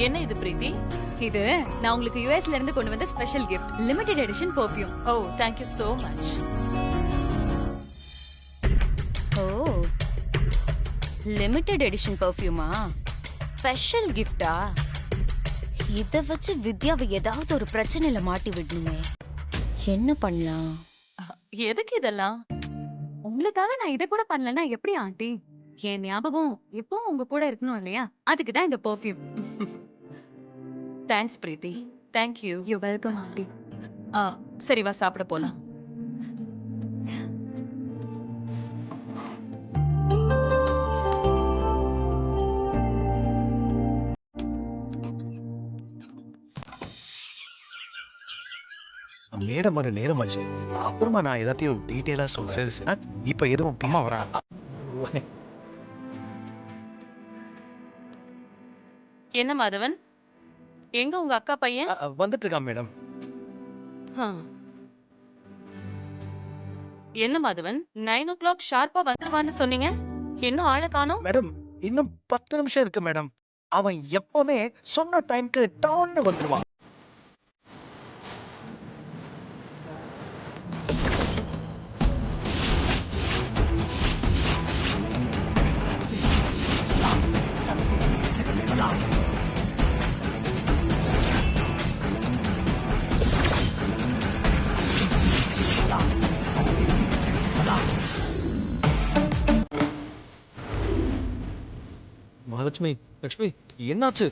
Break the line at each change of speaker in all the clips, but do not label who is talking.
என்ன இது பிரீத்தி?
இது நான் உங்களுக்கு யுஎஸ்ல இருந்து கொண்டு வந்த special gift, limited edition perfume.
Oh, thank you so much.
Oh, limited edition பெர்ஃப்யூமா? ஸ்பெஷல் கிஃப்டா? இத வச்சு வித்யாவை ஏதாவது ஒரு பிரச்சனையில மாட்டி விடணுமே. என்ன பண்ணலாம்?
எதுக்கு இதெல்லாம்?
உங்களுக்காக நான் இத கூட பண்ணலனா எப்படி ஆண்டி? என் ஞாபகம் எப்பவும் உங்க கூட இருக்கணும் இல்லையா? அதுக்கு தான் இந்த perfume.
Thanks Preethi. Thank you.
You welcome aunty.
சரி வா சாப்பிட போலாம்.
மேடம் வர நேரம் ஆச்சு. அப்புறமா நான் எல்லாத்தையும் டீட்டெயிலா சொல்றேன். இப்ப எதுவும் அம்மா வரா.
என்ன மாதவன், எங்க உங்க அக்கா பையன்?
வந்துட்டு இருக்கான் மேடம்.
என்ன மாதவன், 9 o'clock ஷார்ப்பா வந்துருவான்னு சொன்னீங்க, இன்னும் ஆளை காணோம்?
மேடம் இன்னும் 10 நிமிஷம் இருக்கு மேடம். அவன் எப்பவுமே சொன்ன டைம்க்கு டான்னு வந்துருவான்.
மகாலட்சுமி, லட்சுமி என்னாச்சு?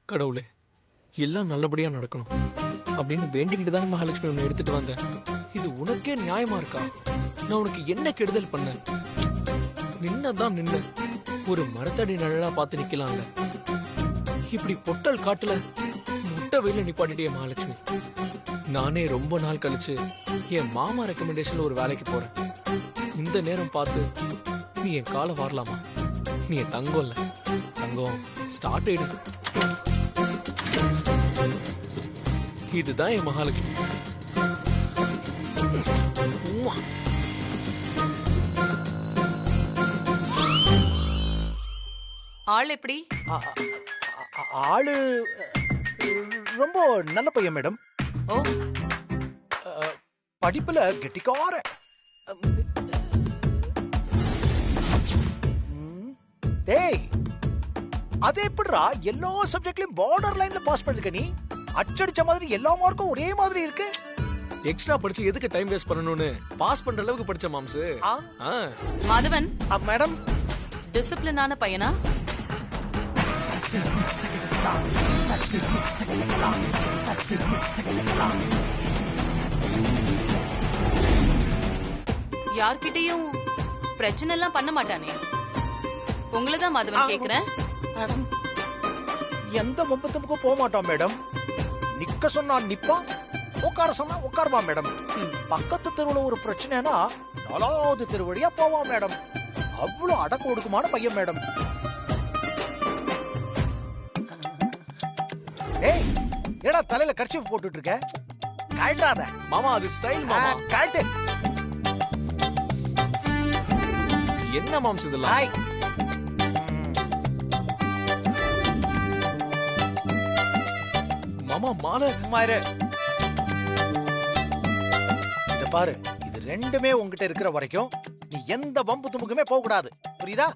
கடவுளே, எல்லாம் நல்லபடியா நடக்கணும் அப்படின்னு வேண்டிக்கிட்டு தான் மகாலட்சுமி உன்னை எடுத்துட்டு வந்தேன். இது உனக்கே நியாயமா இருக்கா? நான் உனக்கு என்ன கெடுதல் பண்ணேன்? நின்னதான் நின்ன, ஒரு மரத்தடி நிழலா பார்த்து நிக்கலாம்ல. இப்படி பொட்டல் காட்டுல முட்டை வெயில நிப்பாட்டிட்டே மகாலட்சுமி. நானே ரொம்ப நாள் கழிச்சு என் மாமா ரெக்கமெண்டேஷன்ல ஒரு வேலைக்கு போறேன். இந்த நேரம் பார்த்து நீ என் காலை வாரலாமா? நீ என் தங்கம் இல்ல, தங்கம் ஸ்டார்ட் ஆயிடுது. இதுதான் என் மகாலட்சுமி. உம்மா.
ஆள் எப்படி?
ஆளு ரொம்ப நல்ல பையன் மேடம்.
ஓ,
படிப்புல கெட்டிக்கார. டேய், அது எப்படிடா எல்லா சப்ஜெக்ட்லயும் பார்டர் லைன்ல பாஸ் பண்ணிருக்க நீ? அச்சடிச்ச மாதிரி எல்லா மார்க்கும் ஒரே மாதிரி இருக்கு.
எக்ஸ்ட்ரா படிச்சு எதுக்கு டைம் வேஸ்ட் பண்ணணும்னு பாஸ் பண்ற அளவுக்கு படிச்ச மாம்சு.
மாதவன்
மேடம்
டிசிப்ளினான பையனா? யார்கிட்டயும் பிரச்சனை எல்லாம் பண்ண மாட்டானே. உங்களதான் மாதவன் கேக்குறேன்.
மேடம் எந்த வம்பத்துக்கும் போக மாட்டான் மேடம். நிக்க சொன்னா நிப்பான், உட்கார சொன்னா உட்காருவான் மேடம். பக்கத்து தெருவுல ஒரு பிரச்சனைனா 4வது தெரு வழியா போவான் மேடம். அவ்வளவு அடக்க ஒடுக்குமான பையன் மேடம். ஏய், ஏடா தலையில கர்ச்சீஃப் போட்டுட்டு இருக்க? கழட்டாத
மாமா, அது ஸ்டைல் மாமா.
கழட்டு.
என்ன மாம்ஸ் இதெல்லாம்?
ஹாய்.
மாமா மாலை
மாறு. இத பாரு, இது ரெண்டுமே உன்கிட்ட இருக்கிற வரைக்கும் நீ எந்த வம்பு தும்புக்குமே போக கூடாது, புரியுதா?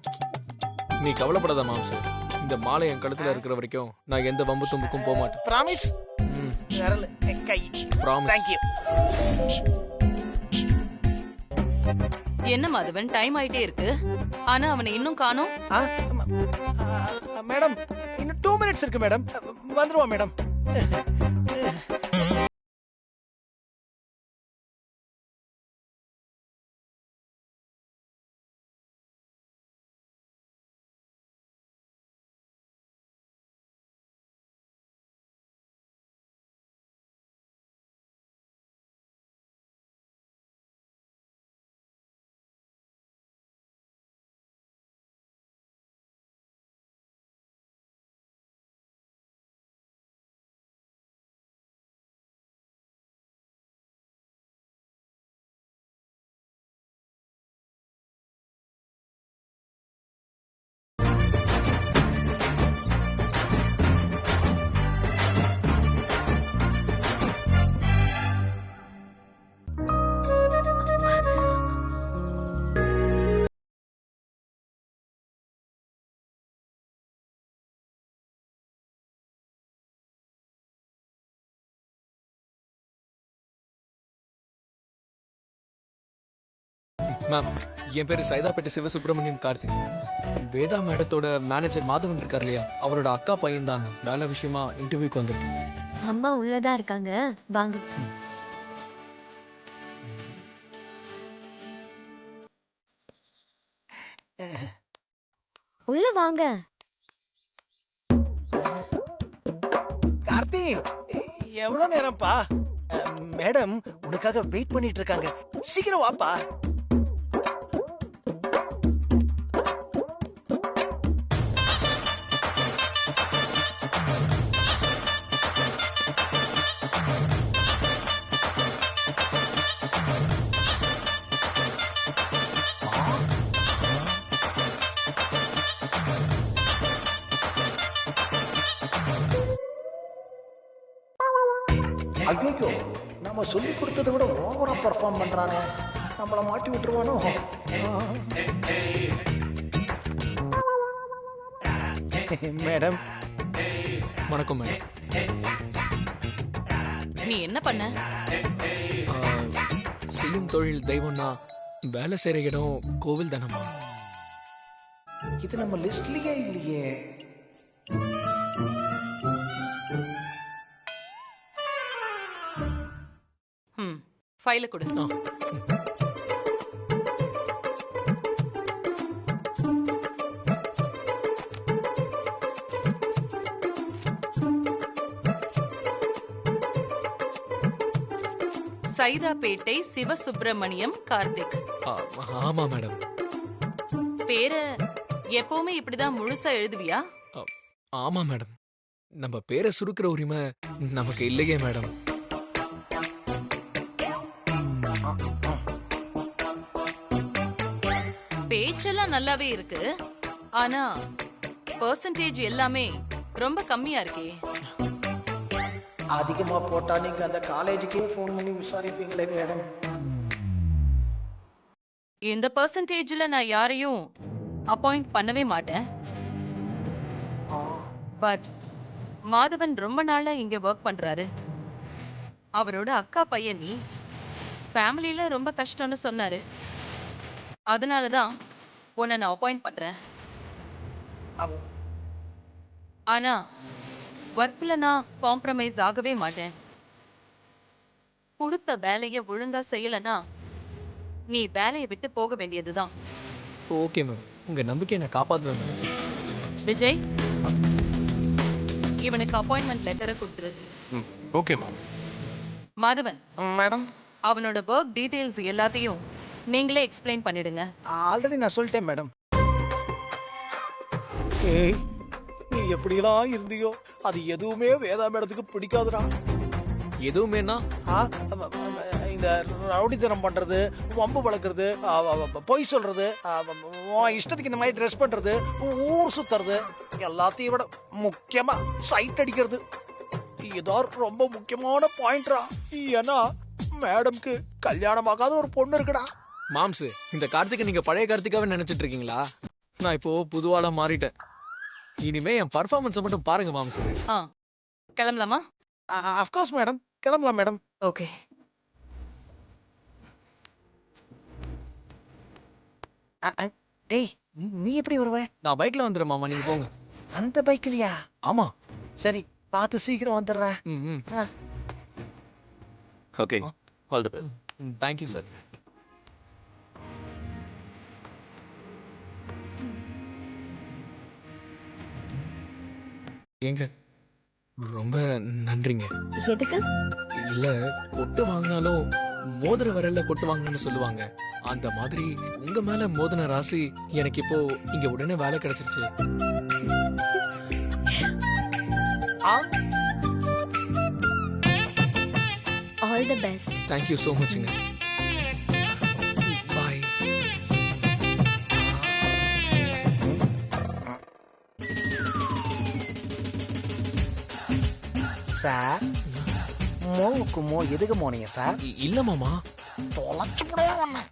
நீ கவலைப்படாத மாம்ஸ். இந்த மாலை என் கழுத்துல இருக்கிற வரைக்கும் நான் எந்த வம்பு தும்புக்கும் போக மாட்டேன்.
பிராமிஸ்? விரல் கை.
ப்ராமிஸ்.
Thank you.
என்ன மாதவன், டைம் ஆயிட்டே இருக்கு, ஆனா அவனை இன்னும் காணோம்.
மேடம் இன்னும் 2 minutes இருக்கு மேடம். வந்துருவா மேடம்.
மேம், என் பேரு சைதாப்பேட்டை சிவசுப்ரமணியன் கார்த்திக். வேதா மேடத்தோட மேனேஜர் மாதவன் இருக்கார் இல்லையா, அவரோட அக்கா பையன் தான். வேலை விஷயமா இன்டர்வியூக்கு வந்திருக்கேன்.
அம்மா உள்ளதா இருக்காங்க, வாங்க. உள்ள வாங்க.
கார்த்தி, எவ்வளவு நேரம்ப்பா? மேடம் உனக்காக வெயிட் பண்ணிட்டு இருக்காங்க. சீக்கிரம் வாப்பா. ஐயோ, நம்ம சொல்லி கொடுத்ததை விட ஓவரா பெர்ஃபார்ம் பண்றானே. நம்மள மாட்டி விட்டுருவானோ? மேடம்.
வணக்கம் மேடம்.
நீ என்ன பண்ண?
செய்யும் தொழில் தெய்வம்னா வேலை செய்யற இடம் கோவில் தானம்மா.
இது நம்ம லிஸ்ட்லயே இல்லையே.
ஃபைல கொடு. சைதாப்பேட்டை சிவசுப்ரமணியம் கார்த்திக்.
ஆமா மேடம்.
பேரை எப்பவுமே இப்படிதான் முழுசா எழுதுவியா?
ஆமா மேடம். நம்ம பேரை சுருக்கிற உரிமை நமக்கு இல்லையே மேடம்.
பேச்செல்லாம் நல்லாவே இருக்கு, ஆனா பெர்சன்டேஜ் எல்லாமே ரொம்ப கம்மியா இருக்கே.
அதிகமா போட்டா நீங்க அந்த காலேஜுக்கே ஃபோன் பண்ணி விசாரிப்பீங்களே மேடம்.
இந்த பெர்சன்டேஜ்ல நான் யாரையும் அப்பாயிண்ட் பண்ணவே மாட்டேன். பட் மாதவன் ரொம்ப நாளா இங்க ஒர்க் பண்றாரு. அவரோட அக்கா பையன் நீ ஃபேமிலியில ரொம்ப கஷ்டம்னு சொன்னாரு. அதனாலதான் உன்னை நான் அப்பாயிண்ட் பண்றேன். ஆனா ஒர்க்ல நான் காம்ப்ரமைஸ் ஆகவே மாட்டேன். கொடுத்த வேலையை ஒழுங்கா செய்யலனா நீ வேலையை விட்டு போக வேண்டியதுதான்.
ஓகே மேம், உங்க நம்பிக்கையை நான் காப்பாற்றுவேன் மேம்.
விஜய், இவனுக்கு அப்பாயின்மெண்ட் லெட்டரை கொடுத்துரு.
Okay ma'am.
மாதவன்
மேடம்,
அவனோட ஒர்க் டீடைல்ஸ் எல்லாத்தையும் நீங்களே எக்ஸ்பிளைன் பண்ணிடுங்க.
ஆல்ரெடி நான் சொல்லிட்டேன் மேடம். ஏய், நீ எப்படிலாம் இருந்தியோ அது எதுவுமே வேதா மேடத்துக்கு பிடிக்காதுடா.
எதுவுமேனா
இந்த ரவுடித்தனம் பண்றது, வம்பு வளர்க்கறது, பொய் சொல்றது, இஷ்டத்துக்கு இந்த மாதிரி ட்ரெஸ் பண்றது, ஊர் சுத்துறது, எல்லாத்தையும் விட முக்கியமா சைட் அடிக்கிறது. இதான் ரொம்ப முக்கியமான பாயிண்ட்ரா. ஏன்னா மேடம்க்கு கல்யாணமாகாத ஒரு பொண்ணு இருக்குடா.
மாம்ஸ், இந்த கார்த்திகை நீங்க பழைய கார்த்திகாவே நினைச்சிட்டு இருக்கீங்களா? நான் இப்போ புதுவாளா மாறிட்டேன். இனிமே என் பர்ஃபார்மன்ஸை மட்டும் பாருங்க மாம்ஸ்.
கிளம்பலாமா?
அஃப்கோர்ஸ் மேடம், கிளம்பலாம் மேடம்.
ஓகே.
டேய், நீ எப்படி வருவ?
நான் பைக்ல வந்துடுறேன் மாமா, நீங்க போங்க.
அந்த பைக்லயா?
ஆமா.
சரி, பார்த்து சீக்கிரம் வந்துடுறேன்.
Okay, all the best. Thank you sir. ஏங்க, ரொம்ப நன்றிங்க.
எதுக்கு?
இல்ல, கொட்டு வாங்கினாலும் மோதிர விரல்ல கொட்டு வாங்கணும்னு சொல்லுவாங்க. அந்த மாதிரி உங்க மேல மோதின ராசி எனக்கு இப்போ இங்க உடனே வேலை கிடைச்சிருச்சு.
All the best.
Thank you so muchங்க. பாய்.
சார், மோவுக்கு மோ எதுக்கு மோனீங்க சார்?
இல்ல மாமா,
தொலைச்சு போடவே வந்தேன்.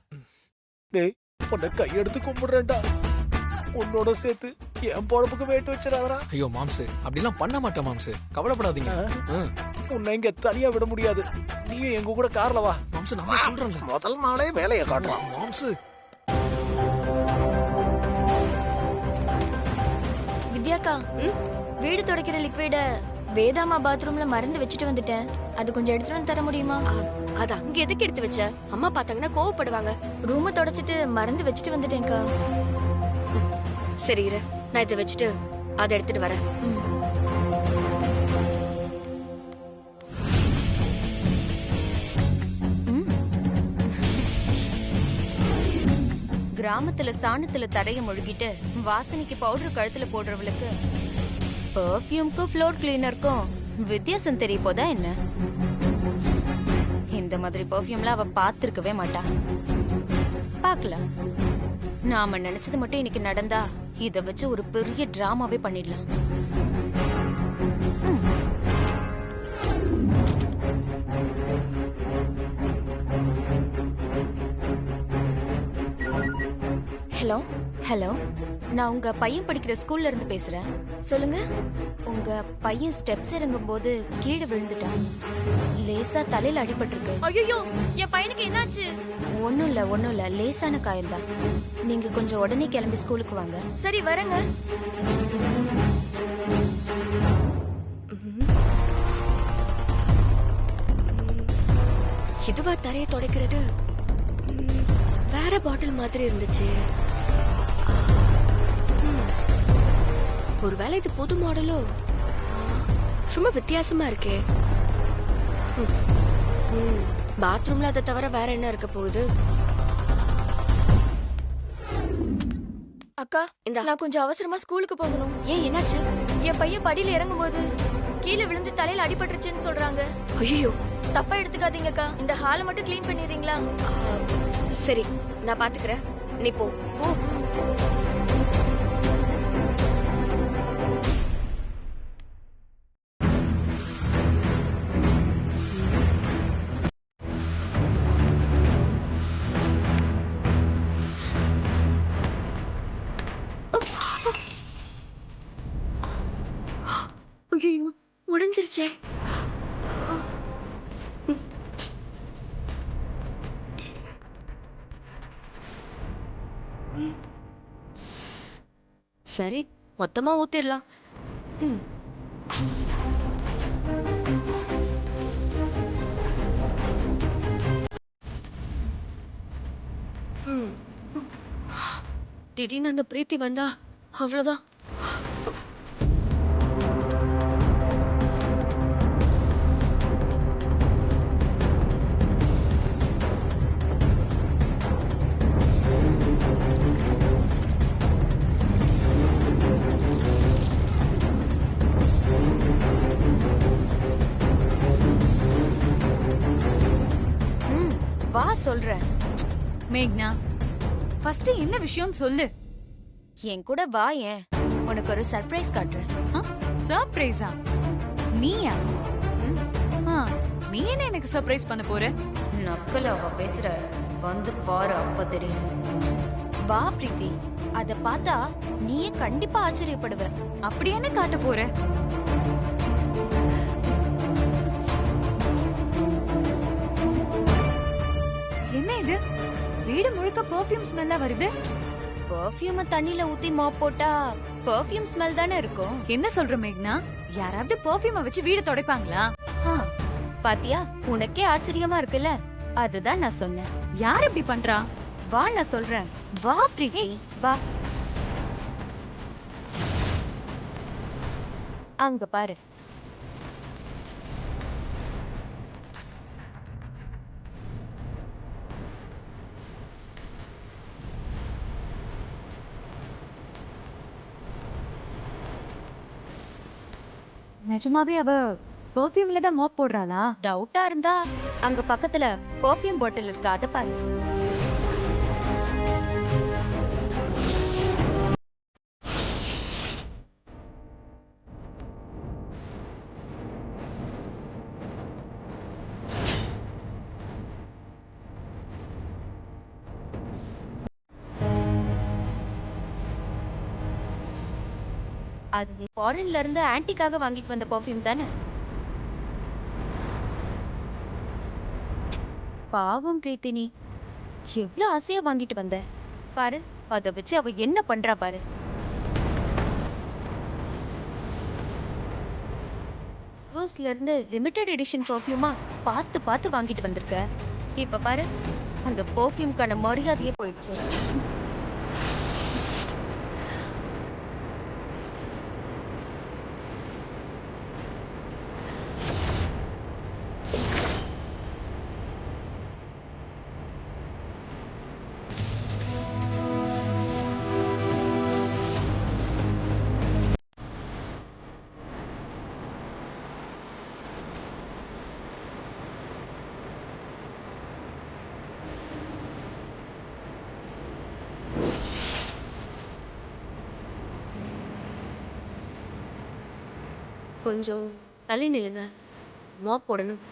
டேய், உன்னை கையெடுத்து கும்பிடுறேன்டா. உன்னோட சேர்த்து என் பொழப்புக்கு வேட்டு வச்சிடாதடா.
ஐயோ மாம்ஸ், அப்படிலாம் பண்ண மாட்டேன் மாம்ஸ், கவலைப்படாதீங்க.
உன்னை இங்க தனியா விட முடியாது. நீயும் எங்க கூட கார்ல வா.
மாம்ஸ், நான் சொல்றேன்ல,
முதல் நாளே வேலையை காட்டுறான்.
மாம்ஸ்
வித்யாக்கா வீடு துடைக்கிற லிக்விட வேதாமா பாத்ரூம்ல மறந்து வச்சுட்டு வந்துட்டேன். அது கொஞ்சம் எடுத்துட்டு வந்து தர முடியுமா?
அது அங்க எதுக்கு எடுத்து வச்ச? அம்மா பார்த்தாங்கன்னா கோவப்படுவாங்க.
ரூமை தொடச்சிட்டு மறந்து வச்சுட்டு வந்துட்டேன்க்கா.
சரி இரு, நான் இதை வச்சுட்டு அதை எடுத்துட்டு வரேன்.
ம்.
கிராமத்துல சாணத்துல தரைய முழுகிட்டு வாசனைக்கு பவுடர் கழுத்துல போடுறவளுக்கு பெர்ஃப்யூம்க்கும் ஃப்ளோர் கிளீனருக்கும் வித்தியாசம் தெரிய போதா என்ன? இந்த மாதிரி பெர்ஃப்யூம்ல அவ பார்த்திருக்கவே மாட்டா. பார்க்கலாம். நாம நினைச்சது மட்டும் இன்னைக்கு நடந்தா இத வச்சு ஒரு பெரிய டிராமாவே பண்ணிடலாம்.
ஹலோ,
ஹலோ, நான் உங்க பையன் படிக்கிற ஸ்கூல்ல இருந்து பேசுறேன்.
சொல்லுங்க.
உங்க பையன் ஸ்டெப்ஸ் இறங்கும் போது கீழே விழுந்துட்டான். லேசா தலையில அடிபட்டிருக்கு.
ஐயோ, என் பையனுக்கு என்னாச்சு?
ஒண்ணும் இல்ல லேசான காயம்தான். நீங்க கொஞ்சம் உடனே கிளம்பி ஸ்கூலுக்கு வாங்க.
சரி வரேங்க.
இதுவா தரையை துடைக்கிறது? வேற பாட்டில் மாதிரி இருந்துச்சு. ஒருவேளை இது புது மாடலோ? ரொம்ப வித்தியாசமா இருக்கே. பாத்ரூம்ல அதை தவிர வேற என்ன இருக்க போகுது?
அக்கா,
இந்தா.
நான் கொஞ்சம் அவசரமா ஸ்கூலுக்கு போகணும்.
ஏன் என்னாச்சு?
என் பையன் படியில இறங்கும் போது கீழே விழுந்து தலையில அடிபட்டுருச்சுன்னு சொல்றாங்க.
ஐயோ,
தப்பா எடுத்துக்காதீங்கக்கா. இந்த ஹாலை மட்டும் க்ளீன் பண்ணிடுறீங்களா?
சரி நான் பாத்துக்கிறேன். நீ போ போ. ஐயோ, உடைஞ்சிருச்சே. சரி, மொத்தமா ஊத்திடலாம். ம். ம். திடீர்னு அந்த பிரீத்தி வந்தா அவ்வளவுதான்.
வா சொல்றேன்.
மேக்னா, ஃபர்ஸ்ட் என்ன விஷயம் சொல்லு.
என் கூட வா. ஏன் உனக்கு ஒரு சர்ப்ரைஸ் காட்டுறேன்.
சர்ப்ரைஸா? நீயா?
ம்.
ஆ, நீ என்ன எனக்கு சர்ப்ரைஸ் பண்ண போற?
நக்கல அவ பேசுற. வந்து பாரு, அப்ப தெரியும். வா பிரீத்தி, அத பார்த்தா நீயே கண்டிப்பா ஆச்சரியப்படுவ.
அப்படி என்ன காட்ட போற? என்ன இது? வீடு முழுக்க பெர்ஃப்யூம் ஸ்மெல்லா வருது.
பெர்ஃப்யூம தண்ணில ஊத்தி மாப் போட்டா பெர்ஃப்யூம் ஸ்மெல் தானே இருக்கும்.
என்ன சொல்ற மேக்னா? யாராவது பெர்ஃப்யூமை வச்சு வீடு துடைப்பாங்களா?
ஆ, பாத்தியா, உனக்கே ஆச்சரியமா இருக்குல்ல? அதுதான் நான் சொன்னேன்.
யார் இப்படி பண்றா?
வா, நான் சொல்றேன். வா பிரீத்தி, வா. அங்க பாரு.
நிஜமாவே அவ பெர்ஃப்யூம்ல தான் மாப் போடுறாளா?
டவுட்டா இருந்தா அங்க பக்கத்துல பெர்ஃப்யூம் பாட்டில் இருக்கு, அத பாரு. அது ஃபாரின்ல இருந்து ஆன்ட்டிக்காக வாங்கிட்டு வந்த பெர்ஃப்யூம் தானே? பாவம் பிரீத்தி, நீ எவ்வளவு ஆசையா வாங்கிட்டு வந்த பாரு. அத வச்சு அவ என்ன பண்றா பாரு. யூஎஸ்ல இருந்து லிமிடெட் எடிஷன் பெர்ஃப்யூமா பார்த்து பார்த்து வாங்கிட்டு வந்திருக்க. இப்ப பாரு, அந்த பெர்ஃப்யூம்க்கான மரியாதையே போயிடுச்சு.
கொஞ்சம் தள்ளி நில்லுங்க. மாப் போடணும்.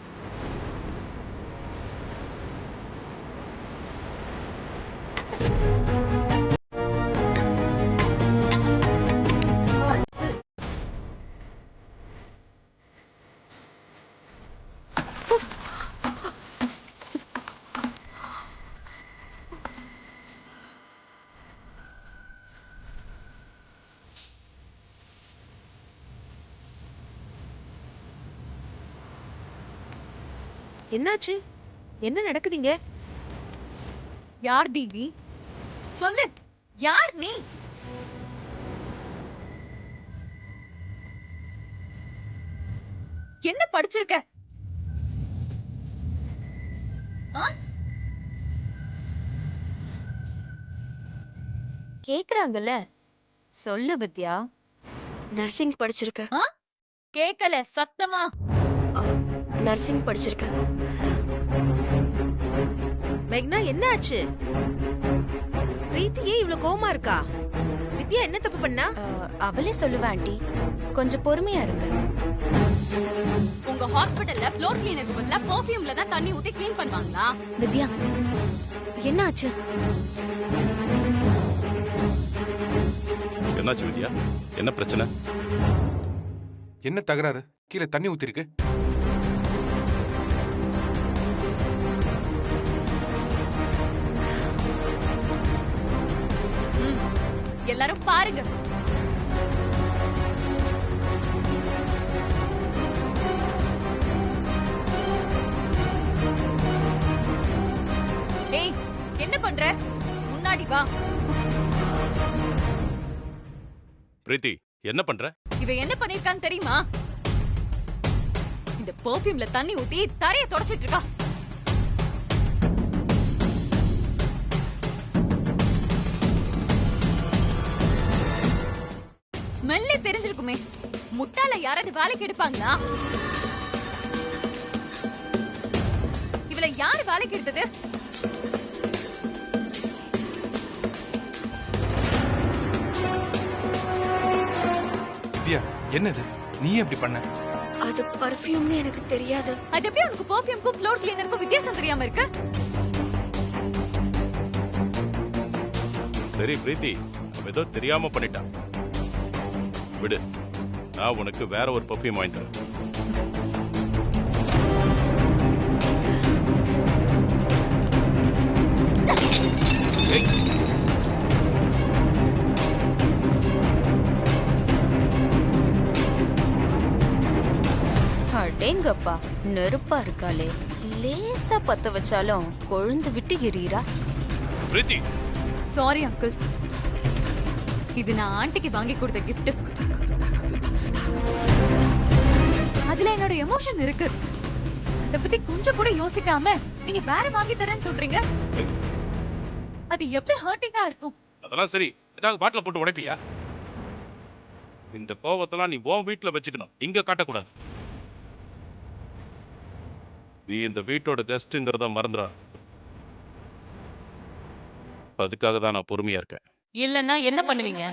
என்னாச்சு? என்ன நடக்குதுங்க?
யார் டிவி? சொல்லு, யார் நீ? என்ன படிச்சிருக்க?
கேக்குறாங்கல்ல, சொல்லு வித்யா.
நர்சிங் படிச்சிருக்கேன்.
கேக்கல சத்தமா.
நர்சிங் படிச்சிருக்கேன்.
மேக்னா என்ன ஆச்சு? பிரீத்தி ஏன் இவ்ளோ கோவமா இருக்கா? வித்யா என்ன தப்பு பண்ணா?
அவளே சொல்லுவா ஆண்டி, கொஞ்சம் பொறுமையா இருங்க.
உங்க ஹாஸ்பிடல்ல ஃப்ளோர் கிளீனருக்கு பதிலா பெர்ஃப்யூம்ல தான் தண்ணி ஊத்தி க்ளீன் பண்ணுவாங்களா?
வித்யா, என்ன ஆச்சு?
என்னாச்சு வித்யா? என்ன பிரச்சனை?
என்ன தகராறு? கீழே தண்ணி ஊத்திருக்கு.
எல்லாரும் பாருங்க. ஏய், என்ன பண்ற? முன்னாடி வா.
பிரீத்தி, என்ன பண்ற?
இவ என்ன பண்ணிருக்கான்னு தெரியுமா? இந்த பெர்ஃப்யூம்ல தண்ணி ஊத்தி தரைய தொடச்சிட்டு இருக்கா. ஸ்மெல்லே தெரிஞ்சிருக்குமே. முட்டாள யாராவது வேலைக்கு எடுப்பாங்களா? இவளை யாரு வேலைக்கு எடுத்தது?
வித்யா, என்னது? நீ எப்படி பண்ண?
அது பர்ஃப்யூம்னு எனக்கு தெரியாது.
அது எப்படி உனக்கு பெர்ஃப்யூம்க்கும் ஃப்ளோர் கிளீனருக்கும் வித்தியாசம் தெரியாம இருக்கு?
சரி பிரீத்தி, அவன் ஏதோ தெரியாம பண்ணிட்டான். விடு, நான் உனக்கு வேற ஒரு பர்ஃப்யூம் வாங்கி தரேன்.
அடேங்கப்பா, நெருப்பா இருக்காளே. லேசா பத்த வச்சாலும் கொழுந்து விட்டு எரியறா.
பிரீத்தி,
சாரி அங்கிள், இது நான் ஆண்டிக்கு வாங்கி கொடுத்த gift. அதுல என்னோட எமோஷன் இருக்கு. அத பத்தி கொஞ்சம் கூட யோசிக்காம நீங்க வேற வாங்கி தரேன்னு சொல்றீங்க. அது எப்படி ஹர்ட்டிங்கா இருக்கும்?
அதெல்லாம் சரி, ஏதாவது பாட்டில போட்டு உடைப்பியா? இந்த கோவத்தெல்லாம் நீ உன் வீட்டுல வச்சுக்கணும், இங்க காட்டக்கூடாது. நீ இந்த வீட்டோட கெஸ்ட்ங்கிறத மறந்துடா. அதுக்காக தான் நான் பொறுமையா இருக்கேன்.
இல்லன்னா என்ன பண்ணுவீங்க?